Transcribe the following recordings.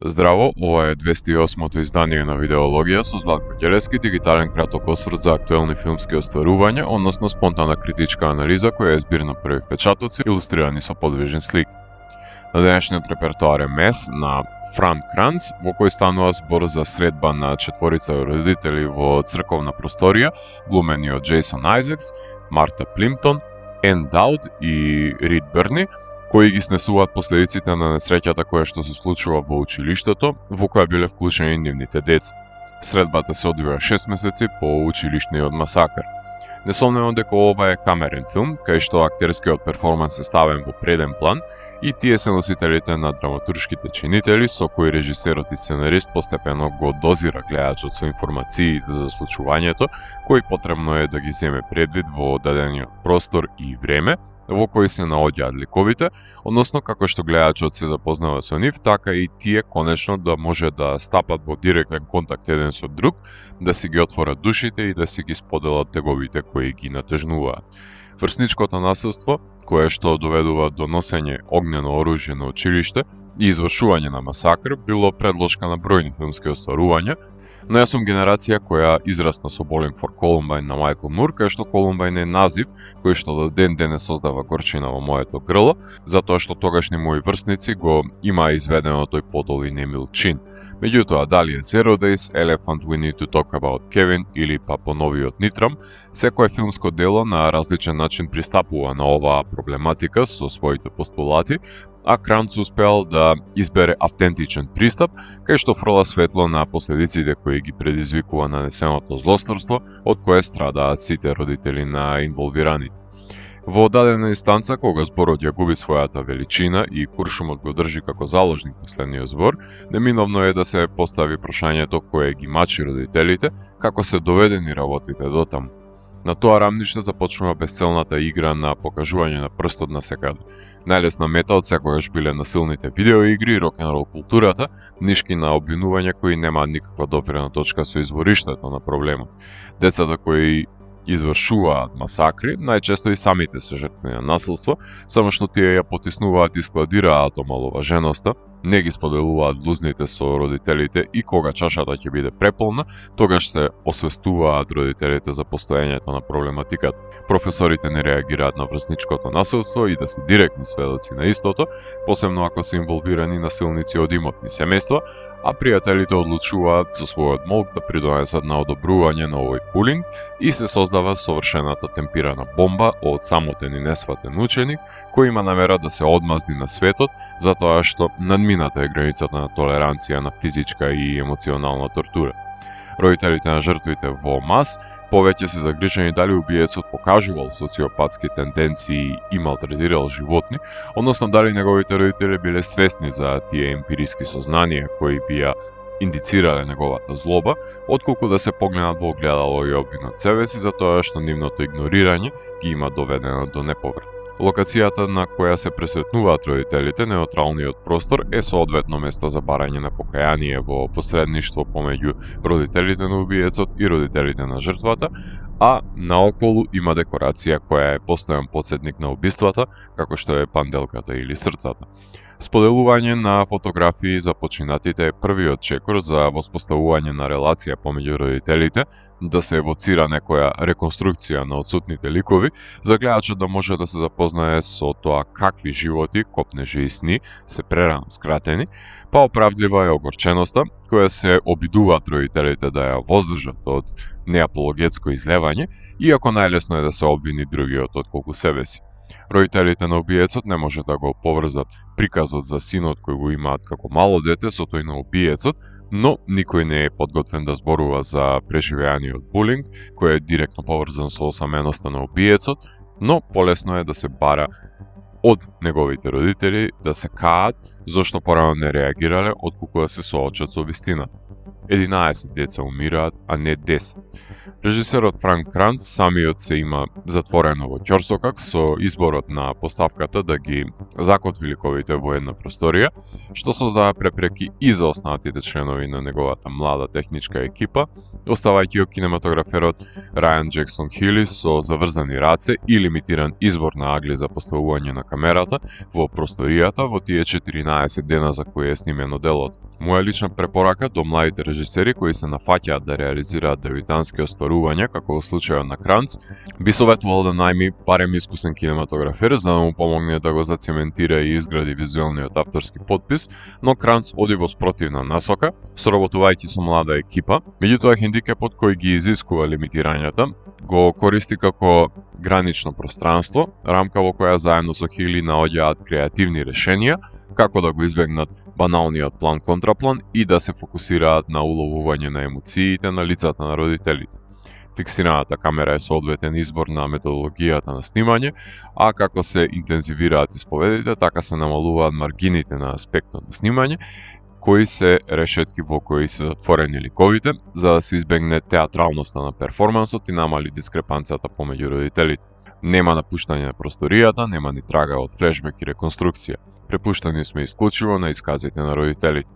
Здраво, ова е 208-то издание на Видеологија со Златко Ѓелески, дигитален краток осврт за актуелни филмски остварувања, односно спонтана критичка анализа која е збир на први впечатоци, илустрирани со подвижни слики. На денешниот репертоар е Мес на Фран Кранц, во кој станува збор за средба на четворица родители во црковна просторија, глумени од Джейсон Ајзекс, Марта Плимптон, Ен Дауд и Рид Берни, кои ги снесуваат последиците на несреќата која што се случува во училиштето, во која биле вклучени нивните деца. Средбата се одвива 6 месеци по училишниот масакар. Несомнено дека ова е камерен филм, кај што актерскиот перформанс е ставен во преден план и тие се носителите на драматуршките чинители со кои режисерот и сценарист постепено го дозира гледачот со информациите за случувањето, кои потребно е да ги земе предвид во дадениот простор и време, во кои се наоѓаат ликовите, односно како што гледачот се запознава со нив, така и тие конечно да може да стапат во директен контакт еден со друг, да си ги отворат душите и да си ги споделат теговите кои ги натежнуваат. Врсничкото насилство, кое што доведува до носење огнено оружје на училиште и извршување на масакр, било предложка на бројни филмски остварувања, но јас сум генерација која израсна со Bowling for Columbine на Майкл Мур, кај што Columbine е назив кој што до ден денес создава горчина во моето грло, затоа што тогашни мои врсници го имаа изведено тој подол и немил чин. Меѓутоа, дали е Zero Days, Elephant We Need to Talk About Kevin или па поновиот Нитрам, секое филмско дело на различен начин пристапува на оваа проблематика со своите постулати, а Кранц успеал да избере автентичен пристап, кај што фрла светло на последиците кои ги предизвикува нанесеното злосторство, од кое страдаат сите родители на инволвираните. Во дадена инстанца, кога зборот ја губи својата величина и куршумот го држи како заложник последниот збор, неминовно е да се постави прашањето кое ги мачи родителите, како се доведени работите до таму. На тоа рамниште започнува безцелната игра на покажување на прстот на секаде. Најлесна мета од секогаш биле насилните видеоигри и рок-н-рол културата, нишки на обвинувања кои немаат никаква допирна точка со извориштето на проблемот. Децата кои извршуваат масакри, најчесто и самите се жртви на насилство, само што тие ја потиснуваат и складираат омаловаженоста, не ги споделуваат лузните со родителите и кога чашата ќе биде преполна, тогаш се освестуваат родителите за постоењето на проблематиката. Професорите не реагираат на врсничкото насилство и да се директни сведоци на истото, посебно ако се инволвирани насилници од имотни семејства, а пријателите одлучуваат со својот молк да придонесат на одобрување на овој пулинг и се создава совршената темпирана бомба од самотен и несватен ученик кој има намера да се одмазди на светот затоа што надмината е границата на толеранција на физичка и емоционална тортура. Родителите на жртвите во Мас повеќе се загрижени дали убиецот покажувал социопатски тенденции и малтретирал животни, односно дали неговите родители биле свесни за тие емпириски сознанија кои би ја индицирале неговата злоба, отколку да се погледнат во огледало и обвинат себе си за тоа што нивното игнорирање ги има доведено до неповрат. Локацијата на која се пресретнуваат родителите, неутралниот простор, е соодветно место за барање на покаяние во посредништво помеѓу родителите на убиецот и родителите на жртвата, а наоколу има декорација која е постојан потсетник на убиствата, како што е панделката или срцата. Споделување на фотографии за починатите е првиот чекор за воспоставување на релација помеѓу родителите, да се евоцира некоја реконструкција на отсутните ликови, за гледачот да може да се запознае со тоа какви животи, копнежи и сни се прерано скратени, па оправдлива е огорченоста, која се обидуваат родителите да ја воздржат од неапологетско излевање, иако најлесно е да се обвини другиот отколку себе си. Родителите на убиецот не може да го поврзат приказот за синот кој го имаат како мало дете со тој на убиецот, но никој не е подготвен да зборува за преживеаниот булинг, кој е директно поврзан со осаменоста на убиецот, но полесно е да се бара од неговите родители да се каат зошто порано не реагирале отколку да се соочат со вистината. 11 деца умираат, а не 10. Режисерот Франк Кранц самиот се има затворено во ќорсокак со изборот на поставката да ги закотви ликовите во една просторија, што создава препреки и за останатите членови на неговата млада техничка екипа, оставајќи го кинематограферот Рајан Джексон Хили со заврзани раце и лимитиран избор на агли за поставување на камерата во просторијата во тие 14 дена за кои е снимено делото. Моја лична препорака до младите режисери кои се нафаќаат да реализираат дебютантски остварувања, како во случајот на Кранц, би советувал да најми барем искусен кинематографер за да му помогне да го зацементира и изгради визуелниот авторски потпис, но Кранц оди во спротивна насока, соработувајќи со млада екипа. Меѓутоа хендикепот кој ги изискува лимитирањата го користи како гранично пространство, рамка во која заедно со Хили наоѓаат креативни решенија како да го избегнат баналниот план-контраплан и да се фокусираат на уловување на емоциите на лицата на родителите. Фиксираната камера е соодветен избор на методологијата на снимање, а како се интензивираат исповедите, така се намалуваат маргините на аспектот на снимање, кои се решетки во кои се затворени ликовите, за да се избегне театралноста на перформансот и намали дискрепанцијата помеѓу родителите. Нема напуштање на просторијата, нема ни трага од флешбек и реконструкција. Препуштани сме исклучиво на исказите на родителите.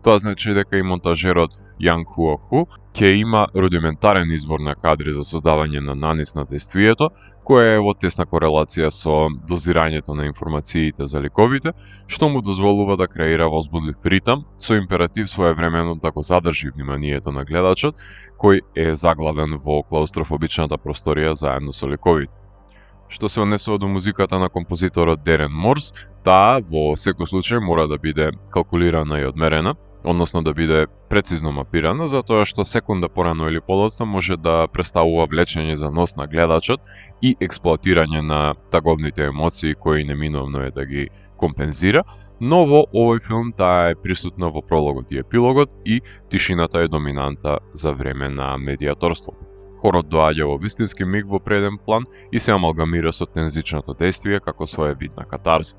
Тоа значи дека и монтажерот Јанг Хуо Ху ќе има рудиментарен избор на кадри за создавање на нанес на действието, која е во тесна корелација со дозирањето на информациите за ликовите, што му дозволува да креира возбудлив ритам, со императив своевремено да го задржи вниманието на гледачот, кој е заглавен во клаустрофобичната просторија заедно со ликовите. Што се однесува до музиката на композиторот Дерен Морс, таа во секој случај мора да биде калкулирана и одмерена, односно да биде прецизно мапирана, затоа што секунда порано или подоцна може да представува влечење за нос на гледачот и експлоатирање на таговните емоции кои неминовно е да ги компензира, но во овој филм таа е присутна во прологот и епилогот и тишината е доминанта за време на медијаторство. Хорот доаѓа во вистински миг во преден план и се амалгамира со тензичното действие како своја видна катарза.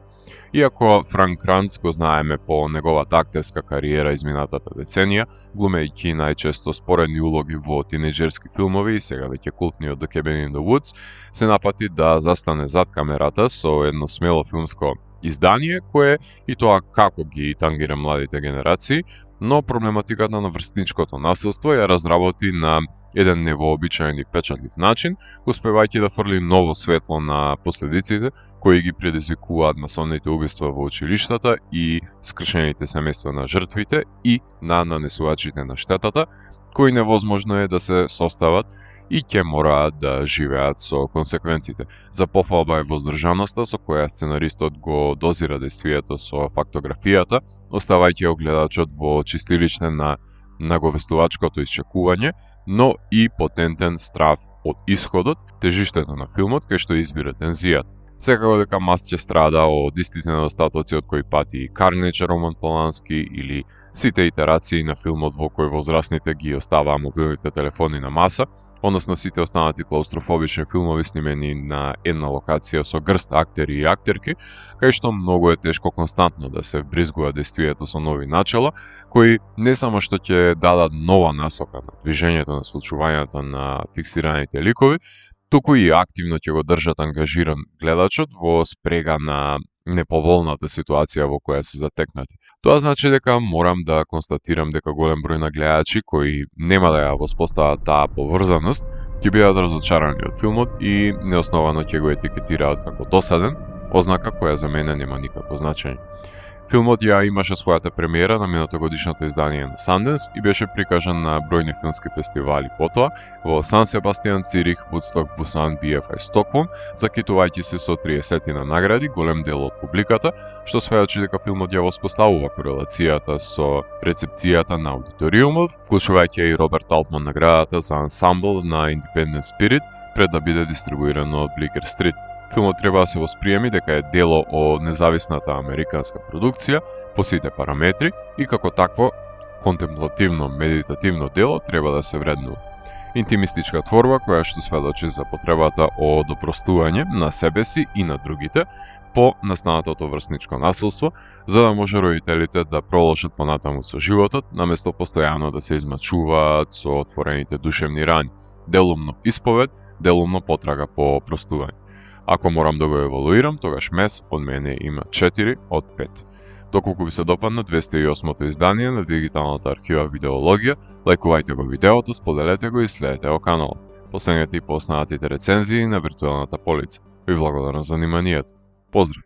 Иако Франк Кранц го знаеме по неговата актерска кариера изминатата деценија, глумејќи најчесто споредни улоги во тинејџерски филмови и сега веќе култниот The Cabin in the Woods, се напати да застане зад камерата со едно смело филмско издание кое и тоа како ги тангира младите генерации, но проблематиката на врсничкото насилство ја разработи на еден невообичаен и впечатлив начин, успевајќи да фрли ново светло на последиците кои ги предизвикуваат масовните убиства во училиштата и скршените семејства на жртвите и на нанесувачите на штетата, кои невозможно е да се состават и ќе мораат да живеат со консеквенците. За пофалба е воздржаноста со која сценаристот го дозира действието со фактографијата, оставајќи гледачот во чистилиште на наговестувачкото исчекување, но и потентен страв од исходот, тежиштето на филмот кај што избира тензијата. Секако дека Маст ќе страда од истите недостатоци од кои пати и Карнеч, Роман Полански или сите итерации на филмот во кој возрастните ги оставаа мобилните телефони на маса, односно сите останати клаустрофобични филмови снимени на една локација со грст актери и актерки, кај што многу е тешко константно да се вбризгува действието со нови начала, кои не само што ќе дадат нова насока на движењето на случувањата на фиксираните ликови, туку и активно ќе го држат ангажиран гледачот во спрега на неповолната ситуација во која се затекнати. Тоа значи дека морам да констатирам дека голем број на гледачи кои нема да ја воспостават таа поврзаност, ќе бидат разочарани од филмот и неосновано ќе го етикетираат како досаден, ознака која за мене нема никакво значење. Филмот ја имаше својата премиера на минатогодишното издание на Санденс и беше прикажан на бројни филмски фестивали потоа во Сан Себастијан, Цирих, Вудсток, Бусан, BFI, Стокхолм, закитувајќи се со 30 на награди, голем дел од публиката, што сведочи дека филмот ја воспоставува корелацијата со рецепцијата на аудиториумот, вклучувајќи и Роберт Алтман наградата за ансамбл на Independent Spirit пред да биде дистрибуирано од Бликер Стрит. Филмот треба да се восприеми дека е дело од независната американска продукција по сите параметри и како такво контемплативно, медитативно дело треба да се вреднува. Интимистичка творба која што сведочи за потребата од опростување на себе си и на другите по настанатото врсничко насилство, за да може родителите да проложат понатаму со животот, наместо постојано да се измачуваат со отворените душевни рани. Делумно исповед, делумно потрага по опростување. Ако морам да го евалуирам, тогаш МЕС од мене има 4 од 5. Доколку ви се допадна 208-то издание на дигиталната архива Видеологија, лајкувајте го видеото, споделете го и следете го каналот. Последете и по останатите рецензии на виртуелната полица. Ви благодарам за вниманието. Поздрав!